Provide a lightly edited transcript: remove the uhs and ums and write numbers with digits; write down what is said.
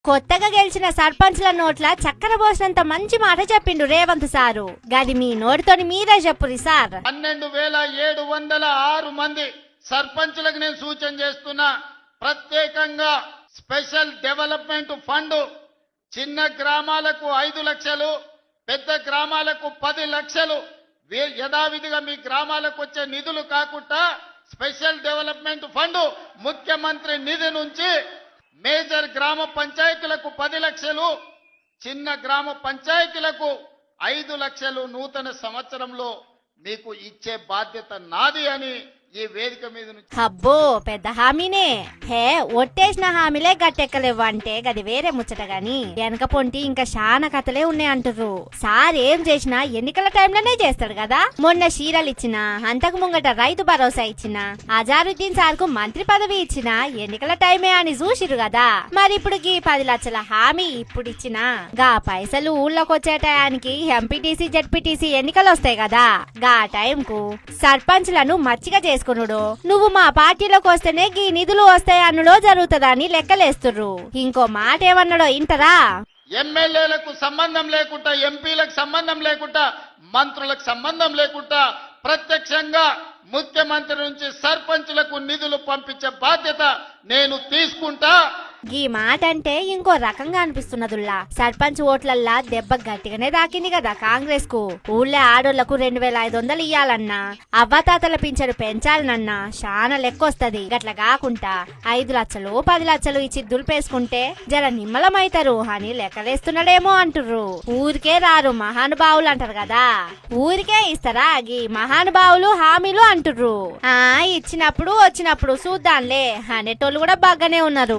కొత్తగా గెలిచిన సర్పంచ్ల నోట్ల చక్కెర పోసినంత మంచి మాట చెప్పిండు రేవంత్ సారు. గది మీ నోటితోని మీరే చెప్పురి సార్. 12,706 మంది సర్పంచులకు నేను సూచన చేస్తున్నా, ప్రత్యేకంగా స్పెషల్ డెవలప్మెంట్ ఫండ్ చిన్న గ్రామాలకు 5 లక్షలు, పెద్ద గ్రామాలకు 10 లక్షలు యథావిధిగా మీ గ్రామాలకు వచ్చే నిధులు కాకుండా స్పెషల్ డెవలప్మెంట్ ఫండ్ ముఖ్యమంత్రి నిధి నుంచి మేజర్ గ్రామ పంచాయతీలకు 10 లక్షలు, చిన్న గ్రామ పంచాయతీలకు 5 లక్షలు నూతన సంవత్సరంలో మీకు ఇచ్చే బాధ్యత నాది అని ఈ వేదిక మీద నుంచి. అబ్బో పెద్ద హామీనే. హే ఒట్టేసిన హామీలే గట్టెక్కలేవు అంటే గది వేరే ముచ్చట గాని వెనక పొంటి ఇంకా చాలా కథలే ఉన్నాయి అంటుర్రు. సార్ ఏం చేసినా ఎన్నికల టైంలోనే చేస్తాడు కదా. మొన్న చీరలు ఇచ్చినా, అంతకు ముంగట రైతు భరోసా ఇచ్చినా, అజారుద్దీన్ సార్ కు మంత్రి పదవి ఇచ్చినా ఎన్నికల టైమే అని చూసిరు కదా. మరి ఇప్పుడు ఈ 10 లక్షల హామీ ఇప్పుడు ఇచ్చినా గా పైసలు ఊళ్ళోకి వచ్చే టయానికి ఎంపీటీసీ జెడ్పీటీసీ ఎన్నికలు వస్తాయి కదా. గా టైం కు సర్పంచ్లను మచ్చిగా చేసుకునుడు, నువ్వు మా పార్టీలోకి వస్తేనే గీ నిధులు వస్తాయి అనులో జరుగుతుందని లెక్కలేస్తుర్రు. ఇంకో మాట ఏమన్నాడో ఇంటరా? ఎమ్మెల్యేలకు సంబంధం లేకుండా, ఎంపీలకు సంబంధం లేకుండా, మంత్రులకు సంబంధం లేకుండా ప్రత్యక్షంగా ముఖ్యమంత్రి నుంచి సర్పంచులకు నిధులు పంపించే బాధ్యత నేను తీసుకుంటా. ఈ మాట అంటే ఇంకో రకంగా అనిపిస్తున్నదుల్లా. సర్పంచ్ ఓట్లల్లా దెబ్బ గట్టిగానే దాకింది కదా కాంగ్రెస్ కు. ఊళ్ళో ఆడోళ్లకు 2,500 ఇయ్యాలన్నా, అవ్వతాతల పింఛను పెంచాలనన్నా చాలా లెక్కొస్తది. గట్ల కాకుండా 5 లక్షలు 10 లక్షలు ఇచ్చి దులిపేసుకుంటే జర నిమ్మలమైతారు అని లెక్కలేస్తున్నాడేమో అంటుర్రు. ఊరికే రారు మహానుభావులు అంటారు కదా, ఊరికే ఇస్తారా గీ మహానుభావులు హామీలు అంటుర్రు. ఇచ్చినప్పుడు వచ్చినప్పుడు చూద్దాంలే అనేటోళ్ళు కూడా బాగానే ఉన్నారు.